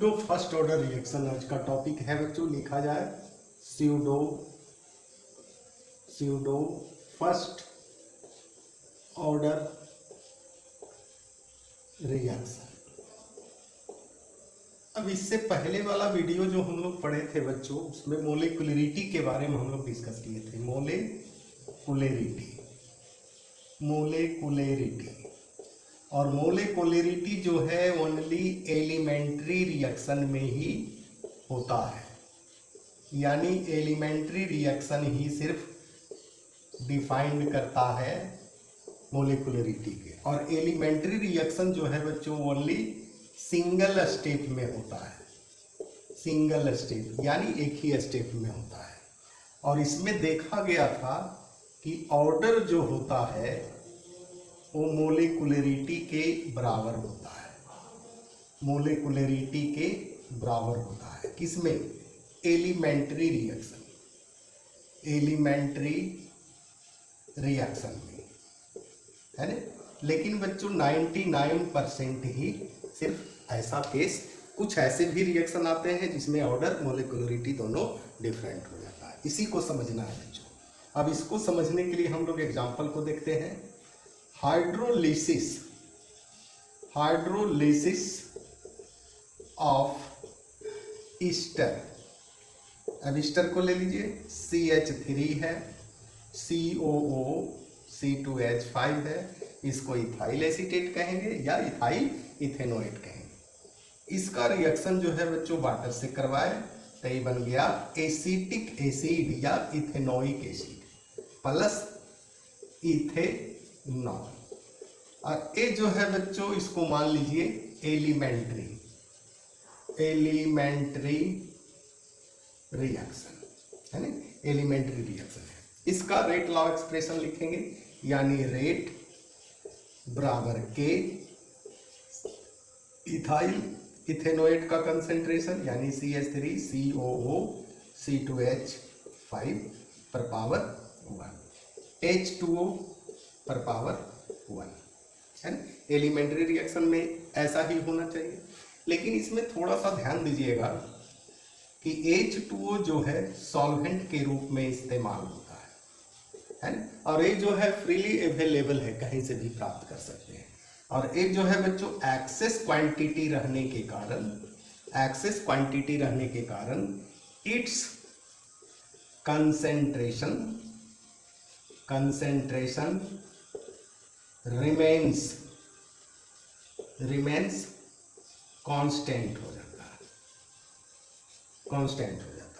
Pseudo first order reaction आज का topic है बच्चों। लिखा जाए स्यूडो फर्स्ट ऑर्डर रिएक्शन। अब इससे पहले वाला वीडियो जो हम लोग पढ़े थे बच्चों, उसमें मोलिकुलरिटी के बारे में हम लोग डिस्कस किए थे। मोलिकुलरिटी और मोलिकुलरिटी जो है ओनली एलिमेंट्री रिएक्शन में ही होता है, यानी एलिमेंट्री रिएक्शन ही सिर्फ डिफाइंड करता है मोलिकुलरिटी के। और एलिमेंट्री रिएक्शन जो है बच्चों ओनली सिंगल स्टेप में होता है, सिंगल स्टेप यानी एक ही स्टेप में होता है। और इसमें देखा गया था कि ऑर्डर जो होता है वो मोलिकुलरिटी के बराबर होता है, मोलिकुलरिटी के बराबर होता है। किसमें? एलिमेंट्री रिएक्शन में, है ना। लेकिन बच्चों 99% ही सिर्फ ऐसा केस, कुछ ऐसे भी रिएक्शन आते हैं जिसमें ऑर्डर मोलिकुलरिटी दोनों डिफरेंट हो जाता है। इसी को समझना है बच्चों। अब इसको समझने के लिए हम लोग एग्जांपल को देखते हैं। Hydrolysis of Easter. अब ईस्टर को ले लीजिए, CH3 है, COO C2H5 है, इसको इथाइल एसीटेट कहेंगे या इथाइल इथेनोएट कहेंगे। इसका रिएक्शन जो है बच्चों वाटर से करवाए तो ये बन गया एसिटिक एसिड या इथेनोइक एसिड प्लस इथेनॉल। और ये जो है बच्चों इसको मान लीजिए एलिमेंट्री रिएक्शन, है ना, एलिमेंट्री रिएक्शन है। इसका रेट लॉ एक्सप्रेशन लिखेंगे, यानी रेट बराबर के इथाइल इथेनोएट का कंसेंट्रेशन यानी CH3 COO C2H5 पर पावर 1 H2O पर पावर 1, है ना। एलिमेंट्री रिएक्शन में ऐसा ही होना चाहिए। लेकिन इसमें थोड़ा सा ध्यान दीजिएगा कि H2O जो है सॉल्वेंट के रूप में इस्तेमाल होता है ना। और ये जो है फ्रीली अवेलेबल है, कहीं से भी प्राप्त कर सकते हैं। और एक जो है बच्चों एक्सेस क्वांटिटी रहने के कारण इट्स कंसेंट्रेशन रिमेन्स कांस्टेंट हो जाता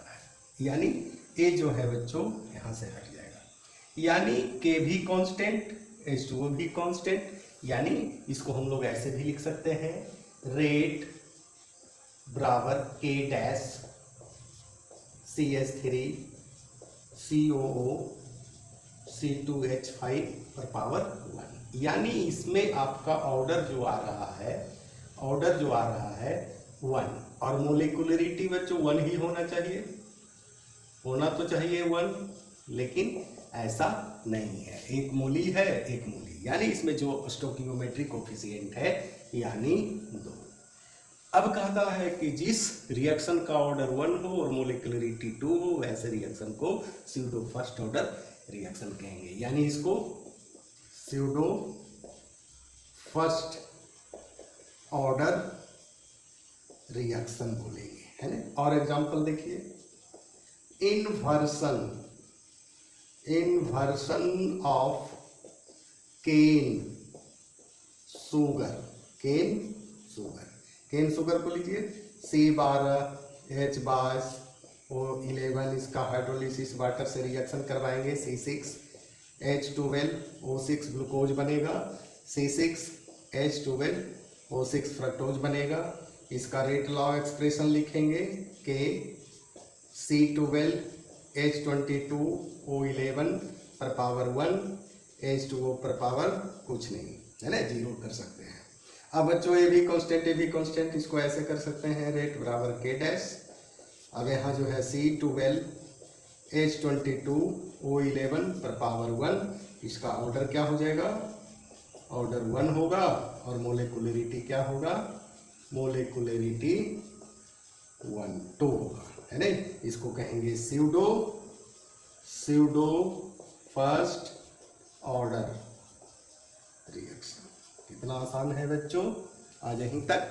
है, यानी ये जो है बच्चों यहां से हट जाएगा, यानी K भी कांस्टेंट, H2O भी कांस्टेंट। यानी इसको हम लोग ऐसे भी लिख सकते हैं, रेट बराबर K dash CH3 COO C2H5 पर पावर 1। यानी इसमें आपका ऑर्डर जो आ रहा है 1, और मोलिकुलरिटी बच्चों 1 ही होना तो चाहिए 1, लेकिन ऐसा नहीं है। एक मोली है, एक मोली, यानी इसमें जो स्टोकियोमेट्रिक कोफिशिएंट है यानी 2। अब कहता है कि जिस रिएक्शन का ऑर्डर 1 हो और मोलिकुलरिटी 2 हो, ऐसे रिएक्शन को स्यूडो फर्स्ट ऑर्डर रिएक्शन कहेंगे, यानी इसको स्यूडो फर्स्ट ऑर्डर रिएक्शन बोलेंगे, है ना। और एग्जांपल देखिए, इन्वर्सन ऑफ केन शुगर को लीजिए, C12H12O11, इसका हाइड्रोलिसिस वाटर से रिएक्शन करवाएंगे, C6H12O6 ग्लूकोज बनेगा, C6H12O6 फ्रक्टोज बनेगा। इसका रेट लॉ एक्सप्रेशन लिखेंगे, के C12H22O11 पर पावर 1 H2O पर पावर कुछ नहीं, है ना, 0 कर सकते हैं। अब बच्चों ये भी कांस्टेंट, इसको ऐसे कर सकते हैं, रेट बराबर K डैश। अब यहाँ जो है C12H22O11 पर पावर 1, इसका ऑर्डर क्या हो जाएगा? ऑर्डर 1 होगा। और मोलिकुलरिटी क्या होगा? मोलिकुलरिटी 2 होगा, है ना। इसको कहेंगे स्यूडो फर्स्ट ऑर्डर रिएक्शन। कितना आसान है बच्चों, आज यहीं तक।